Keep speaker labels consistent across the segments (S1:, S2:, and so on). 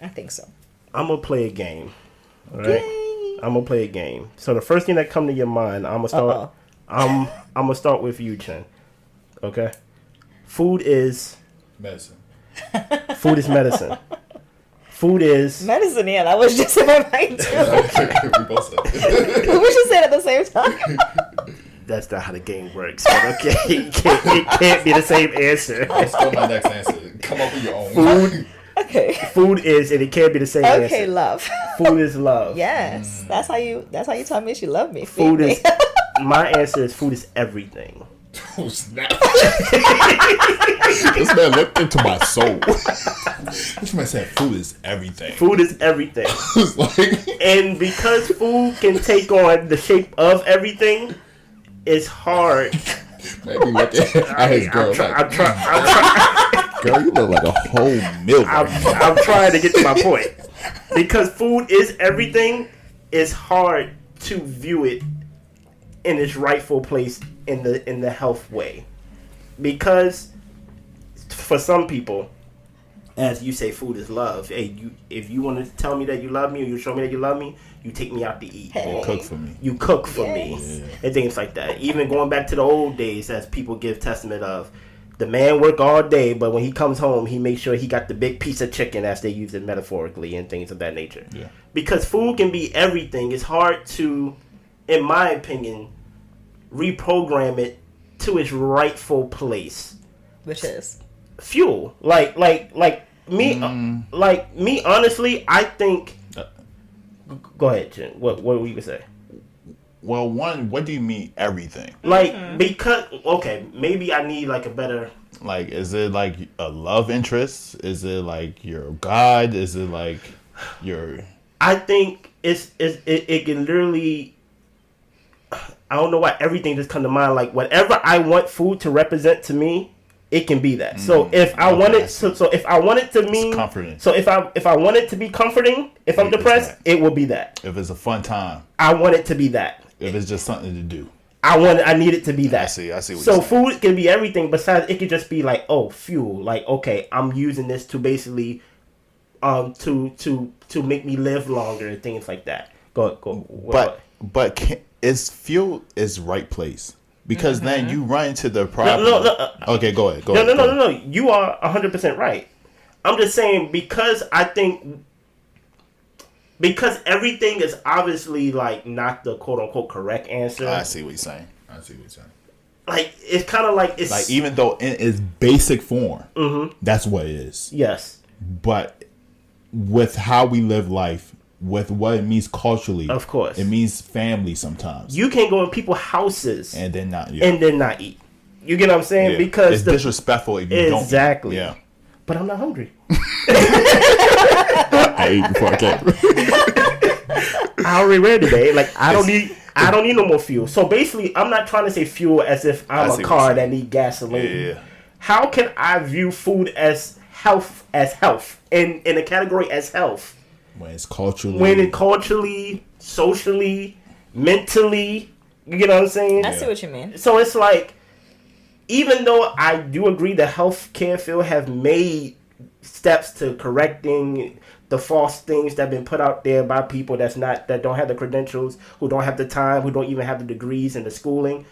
S1: I think so.
S2: I'm gonna play a game. All right. I'm gonna play a game. So the first thing that come to your mind, I'm gonna start. I'm gonna start with you, Chen. Okay. Food is
S3: medicine.
S2: Food is medicine. Food is
S1: medicine. Yeah, that was just in my mind too.
S3: We both said it.
S1: We should say it at the same time.
S2: That's not how the game works. But okay, it can't be the same answer.
S3: Let's go my next answer. Come up with your own.
S2: Food.
S1: Okay.
S2: Food is, and it can't be the same answer.
S1: Okay, love.
S2: Food is love.
S1: Yes, that's how you tell me she loved me.
S2: Food is. My answer is food is everything.
S3: Oh, snap. This man looked into my soul. This man said food is everything.
S2: Food is everything. And because food can take on the shape of everything, it's hard.
S3: Maybe look at his girl. I'm trying. Girl, you look like a whole meal.
S2: I'm trying to get to my point. Because food is everything, it's hard to view it in its rightful place in the health way. Because for some people, as you say, food is love. Hey, if you want to tell me that you love me or you show me that you love me, you take me out to eat.
S3: Hey. You cook for me.
S2: You cook for me. Yeah. And things like that. Even going back to the old days, as people give testament of, the man work all day, but when he comes home, he makes sure he got the big piece of chicken, as they use it metaphorically, and things of that nature.
S3: Yeah.
S2: Because food can be everything. It's hard to, in my opinion, reprogram it to its rightful place,
S1: which is
S2: fuel. Like me. Honestly, I think. Go ahead, Jen. What were you gonna say?
S3: Well, one, what do you mean everything?
S2: Like, because, okay, maybe I need like a better...
S3: Like, is it like a love interest? Is it like your God? Is it like your...
S2: I think it can literally... I don't know why everything just come to mind. Like, whatever I want food to represent to me, it can be that. So if I want it, so if I want it to mean...
S3: It's comforting.
S2: So if I want it to be comforting, if I'm depressed, it will be that.
S3: If it's a fun time.
S2: I want it to be that.
S3: If it's just something to do.
S2: I need it to be that.
S3: I see what
S2: so
S3: you're saying.
S2: Food can be everything. Besides, it could just be like, oh, fuel. Like, okay, I'm using this to basically, to make me live longer and things like that. Go.
S3: But is fuel is right place? Because then you run into the problem.
S2: No.
S3: Okay, go ahead.
S2: No. You are 100% right. I'm just saying because I think. Because everything is obviously, like, not the quote-unquote correct answer.
S3: I see what you're saying.
S2: Like, it's kind of like... it's
S3: like, even though in its basic form, that's what it is.
S2: Yes.
S3: But with how we live life, with what it means culturally...
S2: Of course.
S3: It means family sometimes.
S2: You can't go in people's houses...
S3: And then not eat.
S2: You get what I'm saying?
S3: Yeah.
S2: Because...
S3: It's disrespectful if you don't eat.
S2: Exactly.
S3: Yeah.
S2: But I'm not hungry.
S3: I ate before I came.
S2: I already read today. Like, I don't need no more fuel. So basically, I'm not trying to say fuel as if I'm a car that need gasoline.
S3: Yeah.
S2: How can I view food as health in a category as health?
S3: When it's culturally,
S2: socially, mentally, you get what I'm saying?
S1: I see what you mean.
S2: So it's like, even though I do agree the healthcare field have made steps to correcting the false things that have been put out there by people that don't have the credentials, who don't have the time, who don't even have the degrees and the schooling,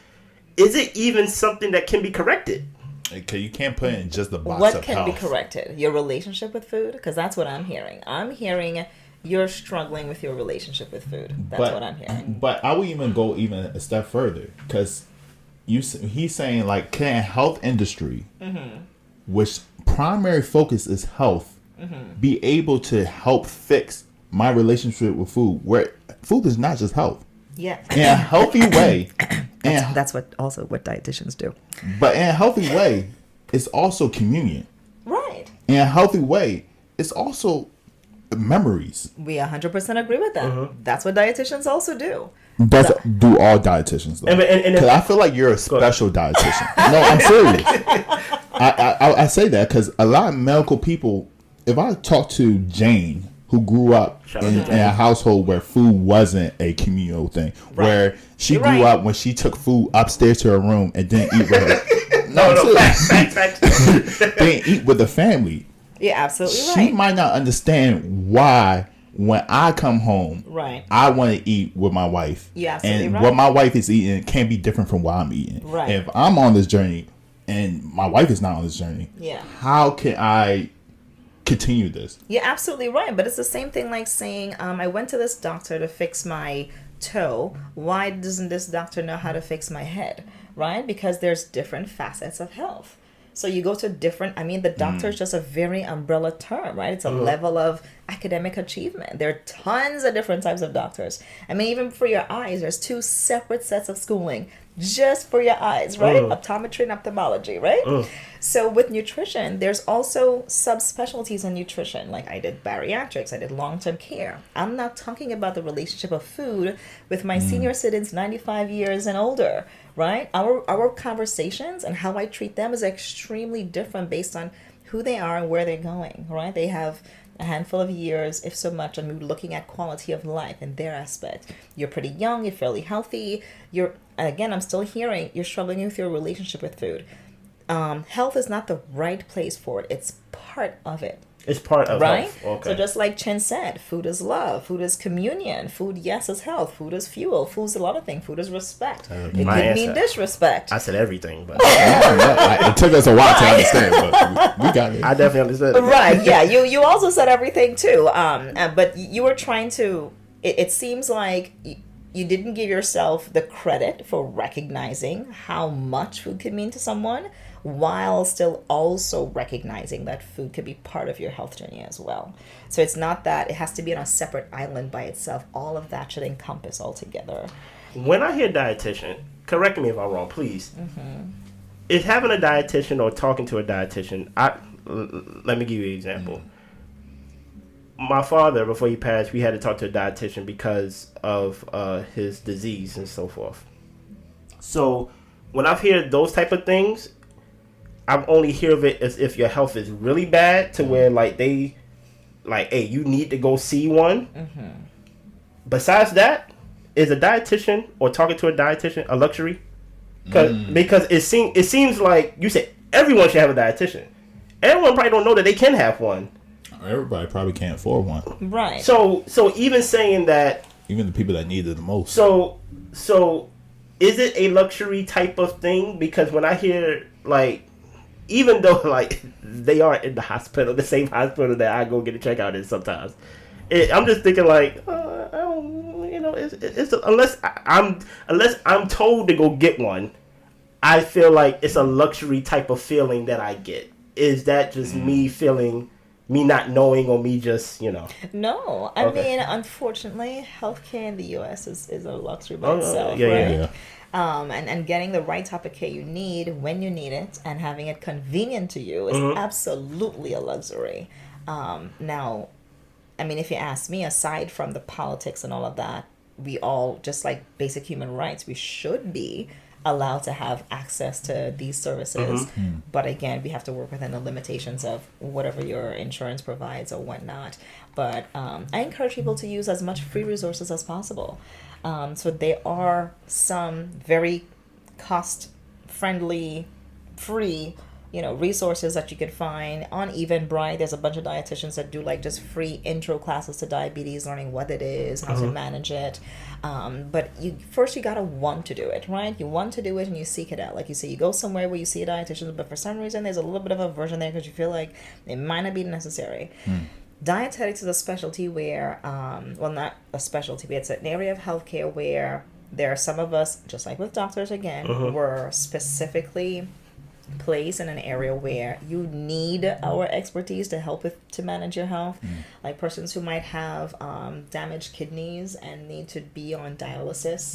S2: is it even something that can be corrected?
S3: Okay, you can't put it in just the box
S1: what
S3: of
S1: can
S3: health.
S1: be corrected? Your relationship with food? Because that's what I'm hearing. I'm hearing you're struggling with your relationship with food. That's what I'm hearing.
S3: But I would even go even a step further, because he's saying, like, can health industry, which primary focus is health, be able to help fix my relationship with food, where food is not just health.
S1: Yeah.
S3: In a healthy way.
S1: That's what dietitians do.
S3: But in a healthy way, it's also communion.
S1: Right.
S3: In a healthy way, it's also memories.
S1: We 100% agree with that. That's what dietitians also do.
S3: Do all dietitians, though? Because I feel like you're a special dietitian. No, I'm serious. I say that because a lot of medical people, if I talk to Jane, who grew up in a household where food wasn't a communal thing, where she grew up when she took food upstairs to her room and didn't eat with her. Didn't eat with the family.
S1: You're absolutely right.
S3: She might not understand why when I come home,
S1: right,
S3: I want to eat with my wife.
S1: Yeah, absolutely
S3: and
S1: right.
S3: what my wife is eating can't be different from what I'm eating.
S1: Right.
S3: If I'm on this journey and my wife is not on this journey,
S1: yeah,
S3: how can I continue this?
S1: You're absolutely right. But it's the same thing like saying, I went to this doctor to fix my toe. Why doesn't this doctor know how to fix my head? Right? Because there's different facets of health. So you go to different, the doctor is just a very umbrella term, right? It's a level of academic achievement. There are tons of different types of doctors. Even for your eyes, there's 2 separate sets of schooling just for your eyes, right? Optometry and ophthalmology, right? So with nutrition, there's also subspecialties in nutrition. Like I did bariatrics, I did long-term care. I'm not talking about the relationship of food with my senior citizens 95 years and older, right? Our conversations and how I treat them is extremely different based on who they are and where they're going, right? They have a handful of years, if so much, and we're looking at quality of life in their aspect. You're pretty young, you're fairly healthy, I'm still hearing you're struggling with your relationship with food. Health is not the right place for it. It's part of it.
S2: It's part of
S1: right?
S2: health. Okay.
S1: So just like Chen said, food is love. Food is communion. Food, yes, is health. Food is fuel. Food's a lot of things. Food is respect. It could mean disrespect.
S2: I said everything, but
S3: it took us a while to understand, but we got it.
S2: I definitely understood it.
S1: Right, yeah. You also said everything too. But you were trying to, it seems like you didn't give yourself the credit for recognizing how much food could mean to someone, while still also recognizing that food could be part of your health journey as well. So it's not that it has to be on a separate island by itself. All of that should encompass all together.
S2: When I hear dietitian, correct me if I'm wrong, please. Is having a dietitian or talking to a dietitian, let me give you an example. My father, before he passed, we had to talk to a dietitian because of his disease and so forth. So when I've heard those type of things, I've only hear of it as if your health is really bad to where hey, you need to go see one. Besides that, is a dietitian or talking to a dietitian a luxury? Because it seems like you said everyone should have a dietitian. Everyone probably don't know that they can have one.
S3: Everybody probably can't afford one.
S1: Right.
S2: So even saying that,
S3: even the people that need it the most.
S2: So is it a luxury type of thing? Because when I hear even though they are in the hospital, the same hospital that I go get a checkout in sometimes, I'm just thinking it's unless I'm told to go get one, I feel like it's a luxury type of feeling that I get. Is that just me feeling, me not knowing, or me just
S1: No, I mean, unfortunately, healthcare in the U.S. is a luxury by itself, right?
S3: Yeah.
S1: And getting the right type of care you need when you need it and having it convenient to you is absolutely a luxury. Now, if you ask me, aside from the politics and all of that, we all, just like basic human rights, we should be allowed to have access to these services. But again, we have to work within the limitations of whatever your insurance provides or whatnot. But I encourage people to use as much free resources as possible. So there are some very cost-friendly, free, resources that you can find on Eventbrite. There's a bunch of dietitians that do just free intro classes to diabetes, learning what it is, how to manage it. But you gotta want to do it, right? You want to do it and you seek it out. Like you say, you go somewhere where you see a dietitian, but for some reason there's a little bit of aversion there because you feel like it might not be necessary. Dietetics is a specialty where, not a specialty, but it's an area of healthcare where there are some of us, just like with doctors again, were specifically place in an area where you need our expertise to help to manage your health. Like persons who might have damaged kidneys and need to be on dialysis.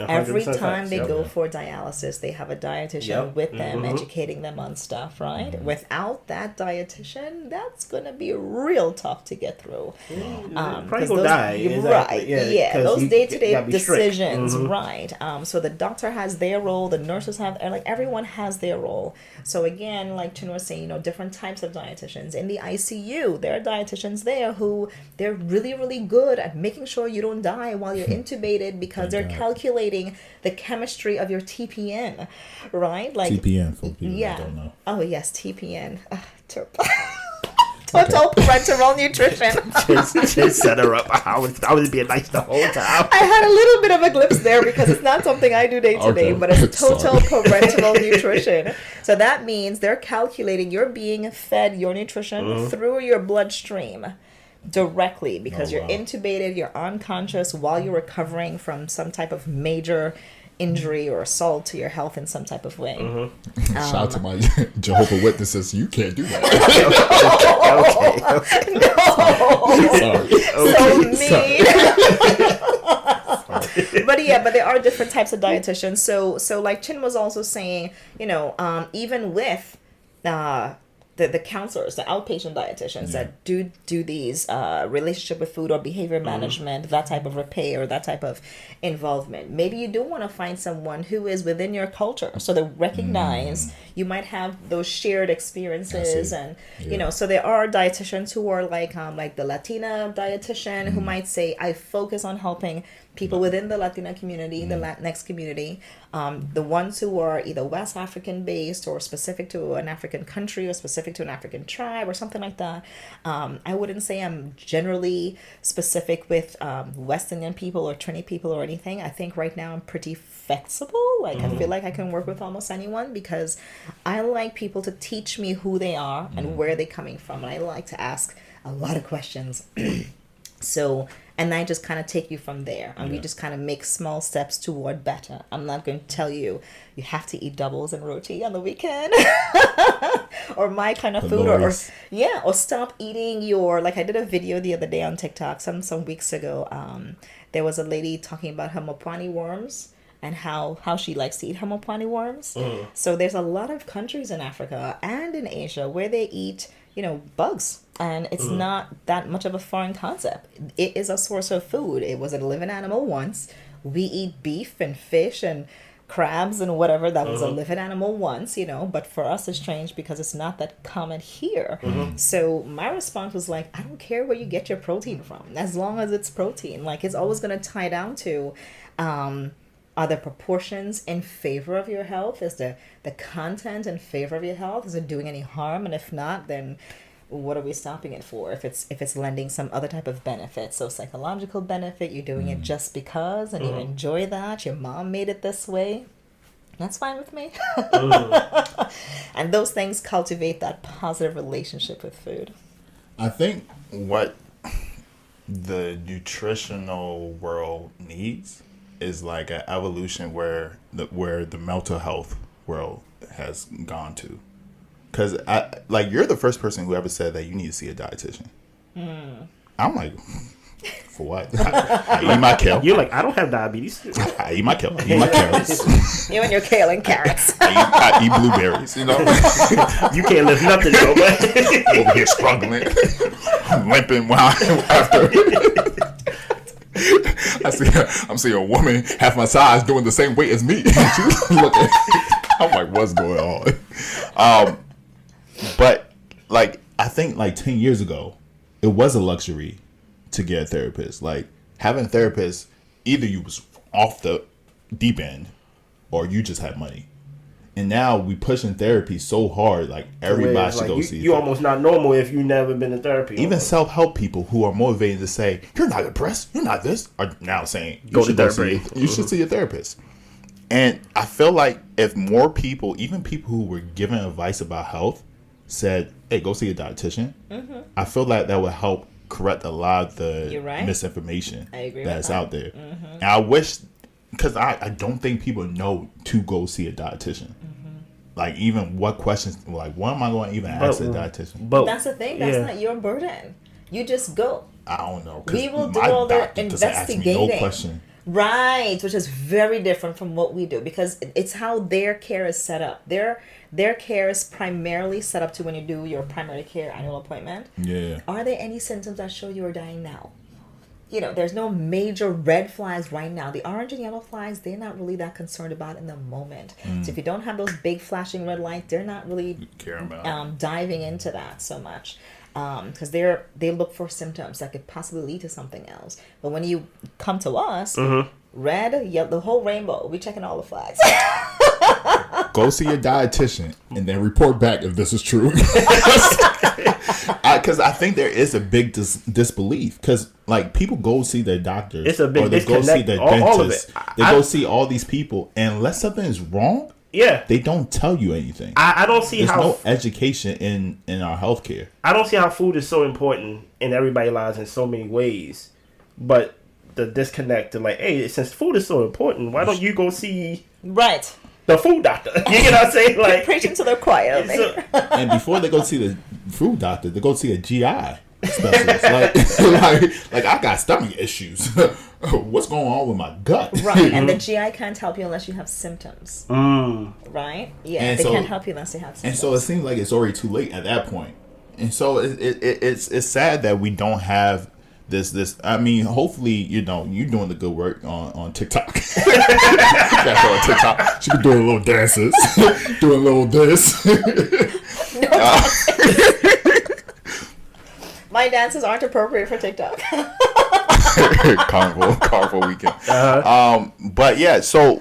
S1: Every time they go for dialysis, they have a dietitian with them, educating them on stuff, right? Without that dietitian, that's going to be real tough to get through.
S2: Probably gonna die. Exactly.
S1: Right. Yeah, those day-to-day decisions, right. So the doctor has their role, the nurses have, everyone has their role. So again, like Chin was saying, different types of dietitians. In the ICU, there are dietitians there who they're really, really good at making sure you don't die while you're intubated because they're calculating the chemistry of your TPN, right?
S3: TPN for people that don't know.
S1: Oh, yes, TPN. total parental nutrition.
S2: just set her up. I was being nice the whole time.
S1: I had a little bit of a glimpse there because it's not something I do day to day, but it's total parental nutrition. So that means they're calculating you're being fed your nutrition through your bloodstream directly because you're intubated, you're unconscious while you're recovering from some type of major injury or assault to your health in some type of way.
S3: Shout out to my Jehovah's Witnesses. You can't do that.
S1: So mean. But there are different types of dietitians. So like Chin was also saying, even with the counselors, the outpatient dietitians that do these relationship with food or behavior management, that type of repair, that type of involvement. Maybe you do want to find someone who is within your culture, so they recognize you might have those shared experiences, and so there are dietitians who are like the Latina dietitian who might say, I focus on helping people within the Latina community, the Latinx community, the ones who are either West African based or specific to an African country or specific to an African tribe or something like that. I wouldn't say I'm generally specific with West Indian people or Trini people or anything. I think right now I'm pretty flexible. Like I feel like I can work with almost anyone because I like people to teach me who they are and where they're coming from. And I like to ask a lot of questions. And I just kind of take you from there. And we just kind of make small steps toward better. I'm not going to tell you have to eat doubles and roti on the weekend. Or my kind of food. Or stop eating like I did a video the other day on TikTok some weeks ago. There was a lady talking about her mopani worms and how she likes to eat her mopani worms. So there's a lot of countries in Africa and in Asia where they eat bugs, and it's not that much of a foreign concept. It is a source of food. It was a living animal once. We eat beef and fish and crabs and whatever. That was a living animal once, but for us it's strange because it's not that common here. So my response was like, I don't care where you get your protein from, as long as it's protein. Like, it's always going to tie down to are the proportions in favor of your health? Is the content in favor of your health? Is it doing any harm? And if not, then what are we stopping it for? If it's lending some other type of benefit, so psychological benefit, you're doing it just because, and you enjoy that, your mom made it this way, that's fine with me. And those things cultivate that positive relationship with food.
S3: I think what the nutritional world needs is like an evolution where the mental health world has gone to. Because you're the first person who ever said that you need to see a dietitian. I'm like, for what? I eat my kale.
S2: You're like, I don't have diabetes.
S3: I eat my kale. I eat my carrots.
S1: You and your kale and carrots.
S3: I eat blueberries.
S2: You can't lift nothing though, but
S3: over here struggling, limping after. I'm seeing a woman half my size doing the same weight as me. She's looking. I'm like, what's going on? But I think 10 years ago, it was a luxury to get a therapist. Like, having a therapist, either you was off the deep or you just had money. And now we pushing therapy so hard, like everybody should go see.
S2: You almost not normal if you never been to therapy.
S3: Even self-help people who are motivated to say, "You're not depressed, you're not this," are now saying, "You should see a therapist." And I feel like if more people, even people who were given advice about health, said, "Hey, go see a dietitian," I feel like that would help correct a lot of the misinformation that's out there. And I wish. Because I don't think people know to go see a dietitian. Like, even what questions, what am I going to even ask a dietitian?
S1: But that's the thing. That's not your burden. You just go.
S3: I don't know.
S1: We will do all the investigating.
S3: No question.
S1: Right, which is very different from what we do because it's how their care is set up. Their care is primarily set up to when you do your primary care annual appointment.
S3: Yeah.
S1: Are there any symptoms that show you are dying now? There's no major red flags right now. The orange and yellow flags, they're not really that concerned about in the moment. So if you don't have those big flashing red lights, they're not really diving into that so much. Because they look for symptoms that could possibly lead to something else. But when you come to us, red, yellow, the whole rainbow, we're checking all the flags.
S3: Go see your dietitian and then report back if this is true. Because I think there is a big disbelief. Because like people go see their doctors,
S2: it's a big
S3: or they go see their dentist. They go see all these people, and unless something is wrong, they don't tell you anything.
S2: I don't see
S3: There's
S2: how
S3: no education in our healthcare.
S2: I don't see how food is so important in everybody's lives in so many ways, but the disconnect to like, hey, since food is so important, why don't you go see the food doctor? You know what I'm saying? Like
S1: preaching to the choir.
S3: And before they go see the food doctor, they go see a GI specialist. like I got stomach issues. What's going on with my gut?
S1: Right, and the GI can't help you unless you have symptoms. Right? Yeah, and they can't help you unless they have symptoms.
S3: And so it seems like it's already too late at that point. And so it's sad that we don't have this. I mean, hopefully, you're doing the good work on TikTok. That's on TikTok. She be doing little dances, doing little this.
S1: My dances aren't appropriate for TikTok.
S3: Carnival weekend. But yeah, so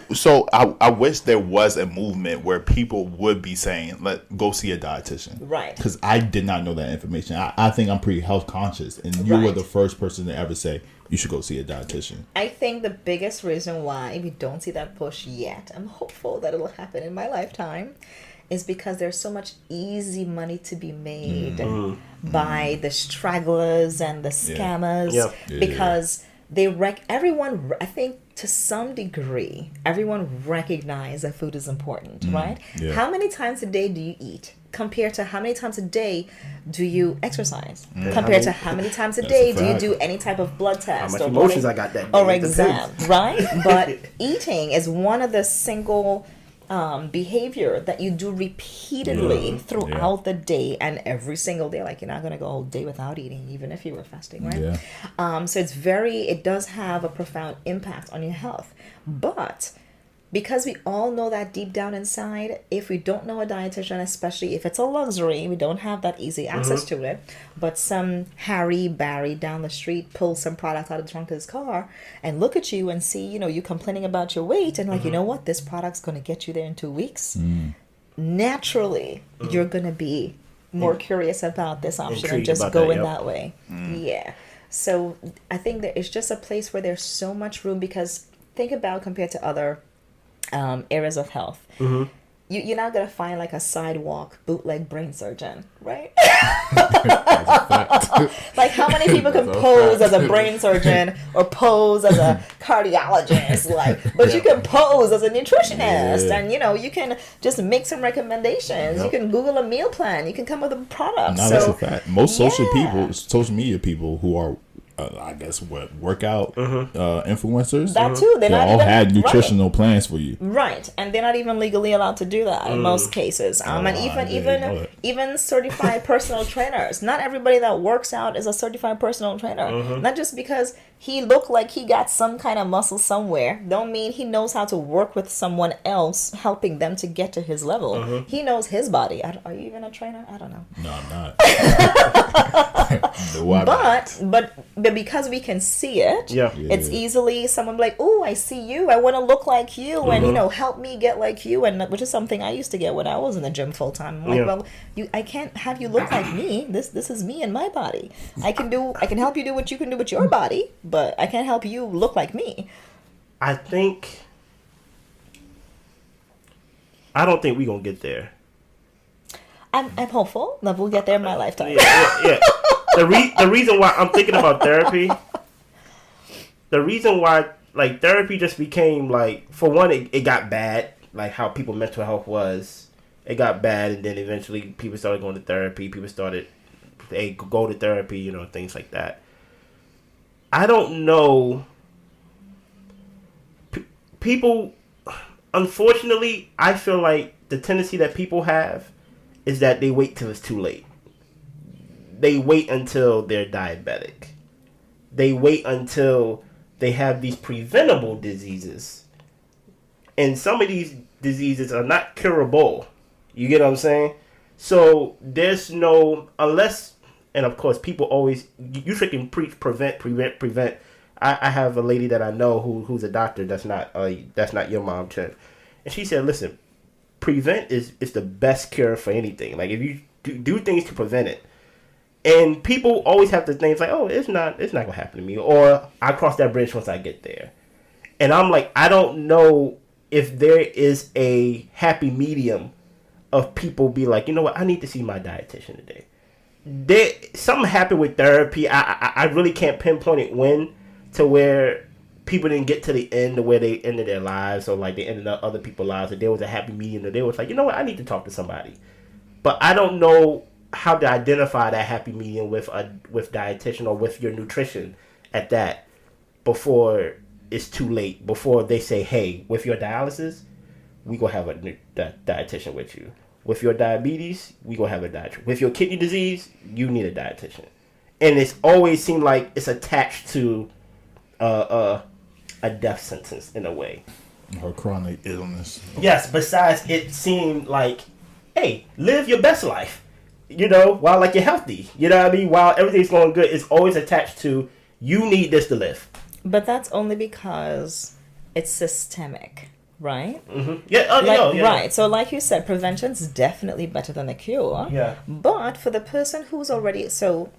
S3: I wish there was a movement where people would be saying, go see a dietitian.
S1: Right.
S3: Because I did not know that information. I think I'm pretty health conscious, and you were the first person to ever say you should go see a dietitian.
S1: I think the biggest reason why we don't see that push yet, I'm hopeful that it'll happen in my lifetime, is because there's so much easy money to be made by the stragglers and the scammers, because everyone, I think to some degree, everyone recognizes that food is important, right? Yeah. How many times a day do you eat compared to how many times a day do you exercise? Compared to how many times a day do you do any type of blood test?
S2: How much emotions I got that day.
S1: Or exam, right? But eating is one of the single behavior that you do repeatedly throughout the day and every single day. Like, you're not going to go a whole day without eating, even if you were fasting, right? So it does have a profound impact on your health. But because we all know that deep down inside, if we don't know a dietitian, especially if it's a luxury, we don't have that easy access to it, but some Harry Barry down the street pulls some product out of the trunk of his car and look at you and see, you complaining about your weight, and like, you know what, this product's going to get you there in 2 weeks. Naturally, you're going to be more curious about this option and just going that way. Yeah. So I think that it's just a place where there's so much room, because think about compared to other areas of health. You're not going to find like a sidewalk bootleg brain surgeon, right? Like, how many people can pose as a brain surgeon or pose as a cardiologist? But you can pose as a nutritionist, and you can just make some recommendations. You can Google a meal plan. You can come up with a product.
S3: No, that's a fact. Most social media people who are I guess workout influencers.
S1: That too. They
S3: all had nutritional plans for you.
S1: Right, and they're not even legally allowed to do that in most cases. And even certified personal trainers. Not everybody that works out is a certified personal trainer. Not just because he looked like he got some kind of muscle somewhere, don't mean he knows how to work with someone else, helping them to get to his level. He knows his body. Are you even a trainer? I don't know.
S3: No, I'm not.
S1: But because we can see it, it's easily someone like, oh, I see you, I want to look like you, and help me get like you, and which is something I used to get when I was in the gym full time. I'm like, well, I can't have you look like me. This is me and my body. I can help you do what you can do with your body, but I can't help you look like me.
S2: I don't think we're gonna get there.
S1: I'm hopeful that we'll get there in my lifetime.
S2: Yeah. The reason why I'm thinking about therapy, the reason why like therapy just became like, for one, it got bad, like how people's mental health was. It got bad, and then eventually people started going to therapy. People started, they go to therapy, things like that. I don't know. People, unfortunately, I feel like the tendency that people have is that they wait till it's too late. They wait until they're diabetic. They wait until they have these preventable diseases. And some of these diseases are not curable. You get what I'm saying? So there's no, unless, and of course people always, you freaking preach prevent. I have a lady that I know who's a doctor that's not your mom, Chen. And she said, listen, prevent is the best cure for anything. Like if you do things to prevent it. And people always have the things like, oh, it's not gonna happen to me, or I cross that bridge once I get there. And I'm like, I don't know if there is a happy medium of people be like, you know what, I need to see my dietitian today. Something happened with therapy. I really can't pinpoint it when, to where people didn't get to the end of where they ended their lives, or like they ended up other people's lives, or there was a happy medium that they was like, you know what, I need to talk to somebody. But I don't know how to identify that happy medium with dietitian or with your nutrition at that before it's too late, before they say, hey, with your dialysis, we gonna have a dietitian with you. With your diabetes, we gonna have a dietitian. With your kidney disease, you need a dietitian. And it's always seemed like it's attached to a death sentence in a way.
S3: Or chronic illness.
S2: Yes, besides it seemed like, hey, live your best life. You know, while like you're healthy, you know what I mean? While everything's going good, it's always attached to, you need this to live.
S1: But that's only because it's systemic, right?
S2: Mm-hmm. Yeah, yeah.
S1: Right. So like you said, prevention's definitely better than the cure.
S2: Yeah.
S1: But for the person who's already, so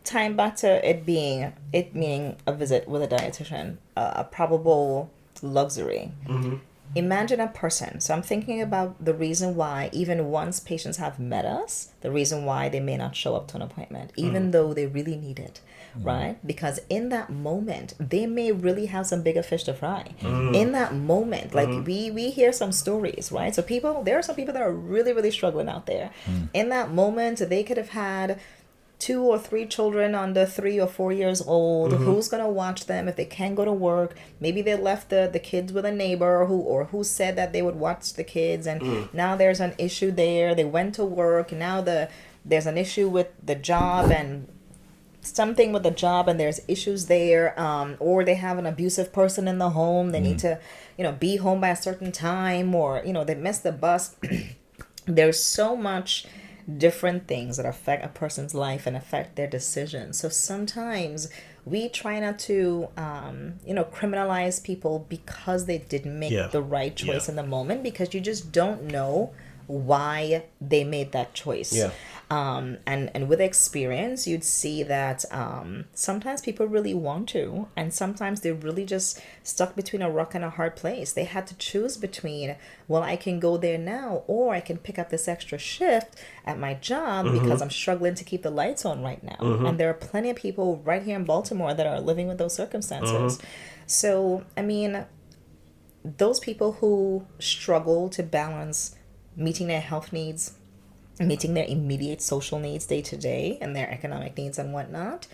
S1: time back to it being a visit with a dietitian, a probable luxury.
S2: Mm-hmm.
S1: Imagine a person. So I'm thinking about the reason why, even once patients have met us, the reason why they may not show up to an appointment, even though they really need it, right? Because in that moment, they may really have some bigger fish to fry. In that moment, like we hear some stories, right? So there are some people that are really, really struggling out there. In that moment, they could have had 2 or 3 children under 3 or 4 years old. Who's gonna watch them if they can't go to work? Maybe they left the kids with a neighbor who said that they would watch the kids, and now there's an issue there. They went to work. Now there's an issue with the job, and something with the job, and there's issues there. Or they have an abusive person in the home. They need to, be home by a certain time, or they missed the bus. There's so much different things that affect a person's life and affect their decisions. So sometimes we try not to criminalize people because they didn't make the right choice in the moment, because you just don't know why they made that choice. And with experience, you'd see that sometimes people really want to, and sometimes they're really just stuck between a rock and a hard place. They had to choose between, well, I can go there now, or I can pick up this extra shift at my job because I'm struggling to keep the lights on right now. And there are plenty of people right here in Baltimore that are living with those circumstances. So, I mean, those people who struggle to balance meeting their health needs, meeting their immediate social needs day to day, and their economic needs and whatnot,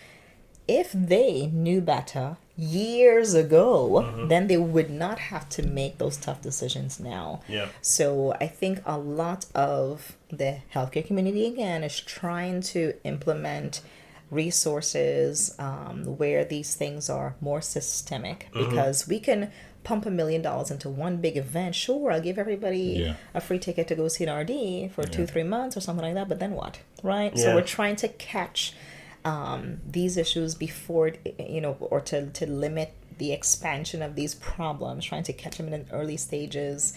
S1: if they knew better years ago, then they would not have to make those tough decisions now. So I think a lot of the healthcare community, again, is trying to implement resources where these things are more systemic, because we can pump $1 million into one big event. Sure, I'll give everybody a free ticket to go see an RD for 2-3 months or something like that, but then what, right? So we're trying to catch these issues before, or to limit the expansion of these problems, trying to catch them in early stages.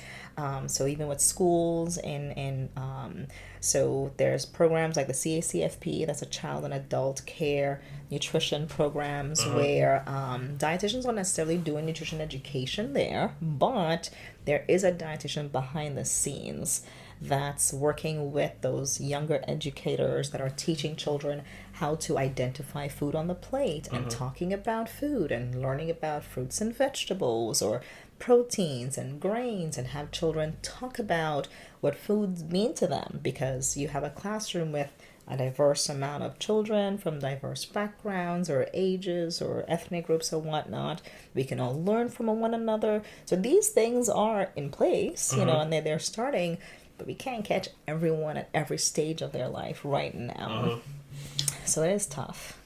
S1: So even with schools so there's programs like the CACFP, that's a child and adult care nutrition programs, where dietitians aren't necessarily doing nutrition education there, but there is a dietitian behind the scenes that's working with those younger educators that are teaching children how to identify food on the plate and talking about food and learning about fruits and vegetables or proteins and grains, and have children talk about what foods mean to them, because you have a classroom with a diverse amount of children from diverse backgrounds or ages or ethnic groups or whatnot. We can all learn from one another. So these things are in place, and they're starting, but we can't catch everyone at every stage of their life right now. So it is tough.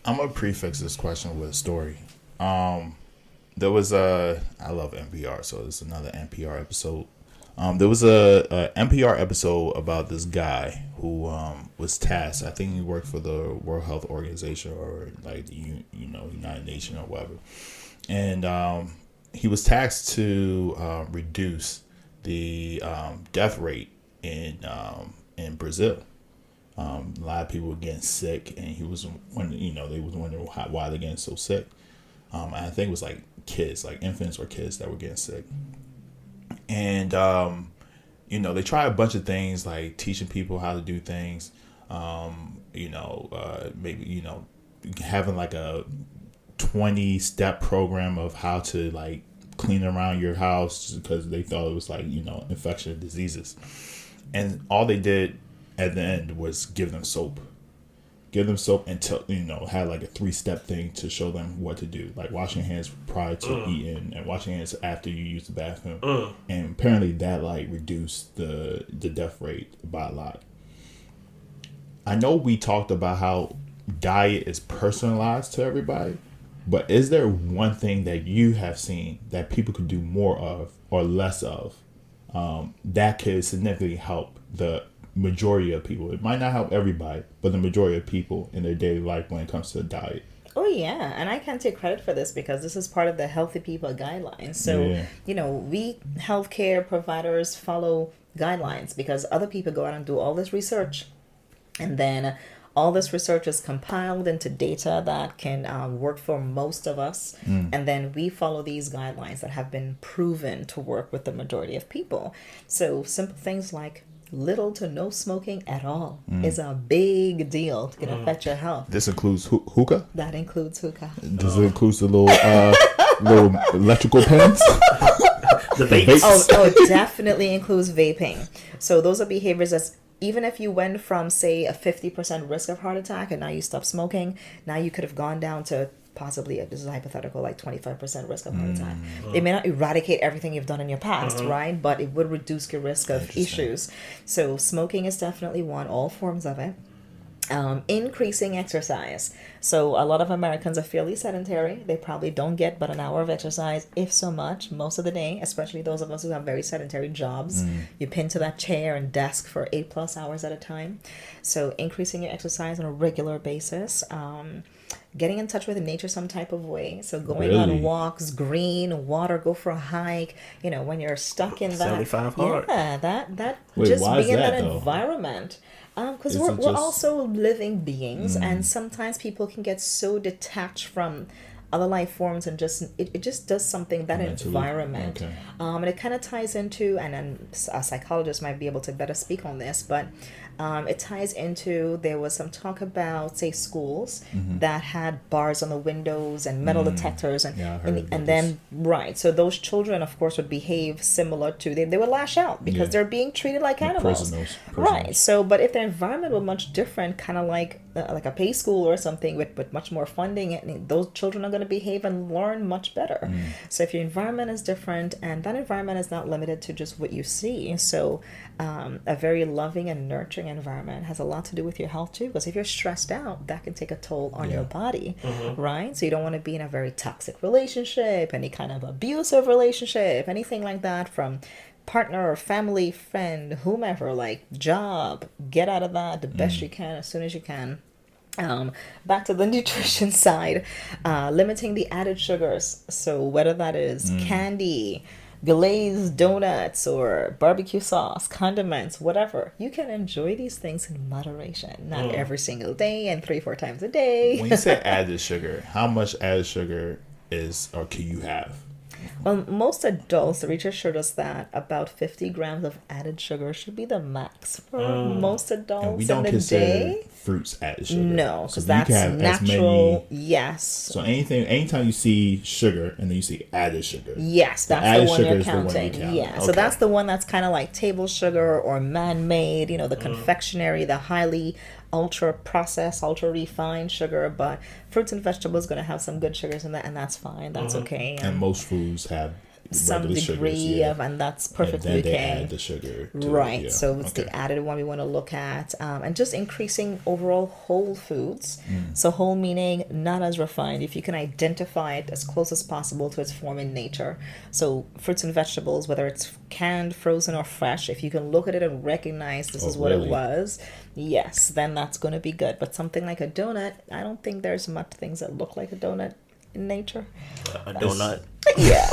S3: I'm going to prefix this question with a story. There was I love NPR, so it's another NPR episode. There was a NPR episode about this guy who was tasked. I think he worked for the World Health Organization or like the United Nations or whatever. And he was tasked to reduce the death rate in Brazil. A lot of people were getting sick, and he was wondering, they was wondering why they're getting so sick. And I think it was like kids, like infants or kids that were getting sick. And they tried a bunch of things like teaching people how to do things. Maybe having like a 20-step program of how to like clean around your house, because they thought it was like infectious diseases. And all they did at the end was give them soap and had like a 3-step thing to show them what to do, like washing hands prior to eating and washing hands after you use the bathroom. And apparently that like reduced the death rate by a lot. I know we talked about how diet is personalized to everybody, but is there one thing that you have seen that people could do more of or less of that could significantly help the majority of people? It might not help everybody, but the majority of people in their daily life when it comes to diet.
S1: Oh, yeah. And I can't take credit for this because this is part of the Healthy People Guidelines. So, we healthcare providers follow guidelines because other people go out and do all this research. And then all this research is compiled into data that can work for most of us. And then we follow these guidelines that have been proven to work with the majority of people. So simple things like little to no smoking at all is a big deal. It can affect your health.
S3: This includes hookah?
S1: That includes hookah.
S3: Does it include the little electrical pens?
S2: The vapes.
S1: Oh, it definitely includes vaping. So those are behaviors that's, even if you went from, say, a 50% risk of heart attack and now you stop smoking, now you could have gone down to possibly, this is hypothetical, like 25% risk of heart attack. It may not eradicate everything you've done in your past, right? But it would reduce your risk of issues. So smoking is definitely one, all forms of it. Increasing exercise. So a lot of Americans are fairly sedentary. They probably don't get but an hour of exercise, if so much, most of the day, especially those of us who have very sedentary jobs. You pin to that chair and desk for 8+ hours at a time. So increasing your exercise on a regular basis. Getting in touch with nature some type of way. So going on walks, green, water, go for a hike. When you're stuck in that.
S2: 75 hard.
S1: Yeah, that
S3: Wait,
S1: just
S3: why is
S1: being in
S3: that,
S1: that
S3: though?
S1: environment. Because we're also living beings, and sometimes people can get so detached from other life forms and it just does something, that environment.
S3: Okay.
S1: And it kind of ties into, and then a psychologist might be able to better speak on this, but it ties into, there was some talk about, say, schools that had bars on the windows and metal detectors and then right, so those children of course would behave similar to, they would lash out because they're being treated like animals. Prisoners. Right. So but if the environment were much different, kind of like a pay school or something with much more funding, those children are going to behave and learn much better. So if your environment is different, and that environment is not limited to just what you see, so a very loving and nurturing environment has a lot to do with your health too, because if you're stressed out, that can take a toll on your body, right? So you don't want to be in a very toxic relationship, any kind of abusive relationship, anything like that, from partner or family, friend, whomever, like job. Get out of that the best you can as soon as you can. Back to the nutrition side, limiting the added sugars. So whether that is candy, glazed donuts, or barbecue sauce, condiments, whatever, you can enjoy these things in moderation, not every single day and 3-4 times a day.
S3: When you say added sugar, how much added sugar is or can you have?
S1: Well, most adults, the research showed us that about 50 grams of added sugar should be the max for most adults
S3: and we don't
S1: in the day.
S3: Fruits added sugar.
S1: No, because that's natural. Yes.
S3: So anytime you see sugar and then you see added sugar.
S1: Yes, that's the one you're counting. Yeah. Okay. So that's the one that's kind of like table sugar or man-made, the confectionery, the highly ultra processed, ultra refined sugar. But fruits and vegetables going to have some good sugars in that, and that's fine. That's okay.
S3: And most foods have
S1: some degree of, and that's perfectly
S3: and then
S1: okay.
S3: They add the sugar to
S1: right.
S3: It, yeah.
S1: So it's the added one we want to look at, and just increasing overall whole foods. So whole meaning not as refined. If you can identify it as close as possible to its form in nature. So fruits and vegetables, whether it's canned, frozen, or fresh, if you can look at it and recognize this is what it was, yes, then that's going to be good. But something like a donut, I don't think there's much things that look like a donut in nature?
S2: A donut.
S1: Yeah.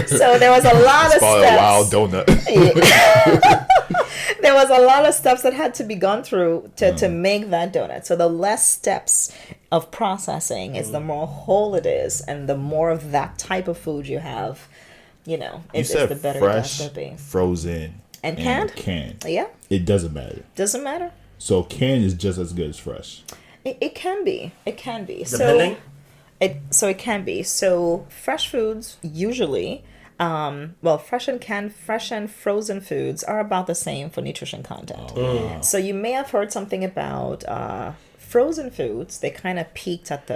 S1: So there was a lot of steps.
S3: A wild donut.
S1: Yeah. There was a lot of steps that had to be gone through to make that donut. So the less steps of processing is the more whole it is, and the more of that type of food you have, it's the better
S3: fresh,
S1: it's going to be.
S3: Frozen,
S1: and canned. Yeah.
S3: It doesn't matter.
S1: Doesn't matter.
S3: So canned is just as good as fresh.
S1: It can be. It can be.
S2: Depending?
S1: So it can be. So fresh foods usually, fresh and frozen foods are about the same for nutrition content.
S3: Wow.
S1: So you may have heard something about frozen foods. They kind of peaked at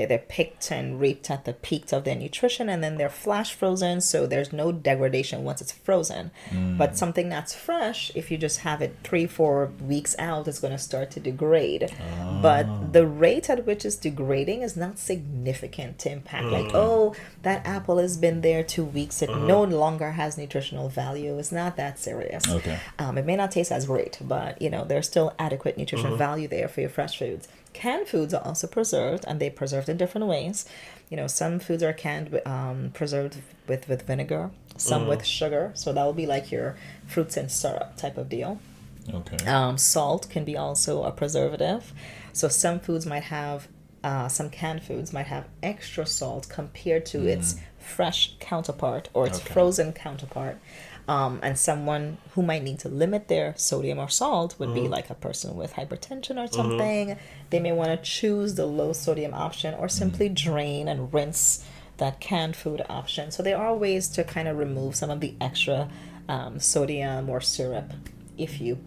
S1: they're picked and reaped at the peak of their nutrition, and then they're flash frozen, so there's no degradation once it's frozen. But something that's fresh, if you just have it 3-4 weeks out, it's going to start to degrade. But the rate at which it's degrading is not significant to impact. Like, that apple has been there 2 weeks, it no longer has nutritional value. It's not that serious.
S3: Okay.
S1: It may not taste as great, but there's still adequate nutritional value there for your fresh foods. Canned foods are also preserved, and they're preserved in different ways. Some foods are preserved with vinegar, some with sugar. So that will be like your fruits and syrup type of deal.
S3: Okay.
S1: Salt can be also a preservative. So some foods might have, some canned foods might have extra salt compared to its fresh counterpart or its frozen counterpart. And someone who might need to limit their sodium or salt would be like a person with hypertension or something. They may want to choose the low sodium option or simply drain and rinse that canned food option. So there are ways to kind of remove some of the extra sodium or syrup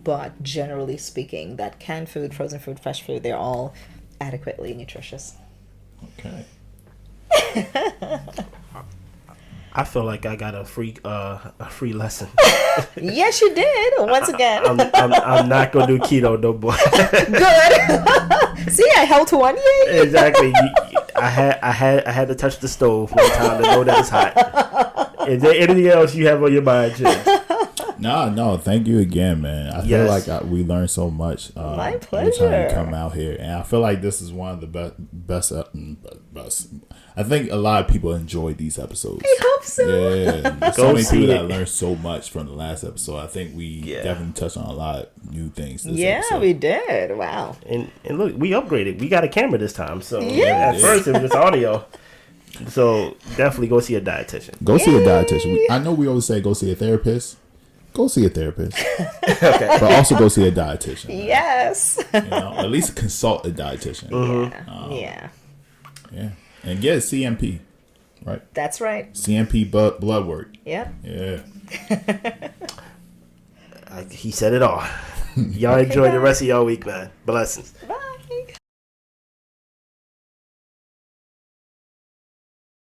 S1: but generally speaking, that canned food, frozen food, fresh food, they're all adequately nutritious.
S3: Okay.
S2: I feel like I got a free lesson.
S1: Yes, you did. Once again,
S2: I'm not gonna do keto no more.
S1: Good. See, I held to one. Yay.
S2: Exactly. I had to touch the stove one time to know that it's hot. Is there anything else you have on your mind, Jim?
S3: No. Thank you again, man. I feel like we learned so much.
S1: My
S3: Every
S1: pleasure.
S3: time you come out here, and I feel like this is one of the best. I think a lot of people enjoy these episodes.
S1: I hope so.
S3: Yeah, there's so many people that learned so much from the last episode. I think we definitely touched on a lot of new things. This episode.
S1: We did. Wow.
S2: And look, we upgraded. We got a camera this time. So at first it was just audio. So definitely go see a dietitian.
S3: Go see a dietitian. I know we always say go see a therapist. Go see a therapist.
S2: Okay.
S3: But also go see a dietitian.
S1: Yes.
S3: At least consult a dietitian.
S1: Yeah.
S3: Yeah. And get a CMP. Right?
S1: That's right.
S3: CMP blood work.
S1: Yeah.
S3: Yeah.
S2: He said it all. Y'all enjoy the rest of y'all week, man. Blessings.
S1: Bye.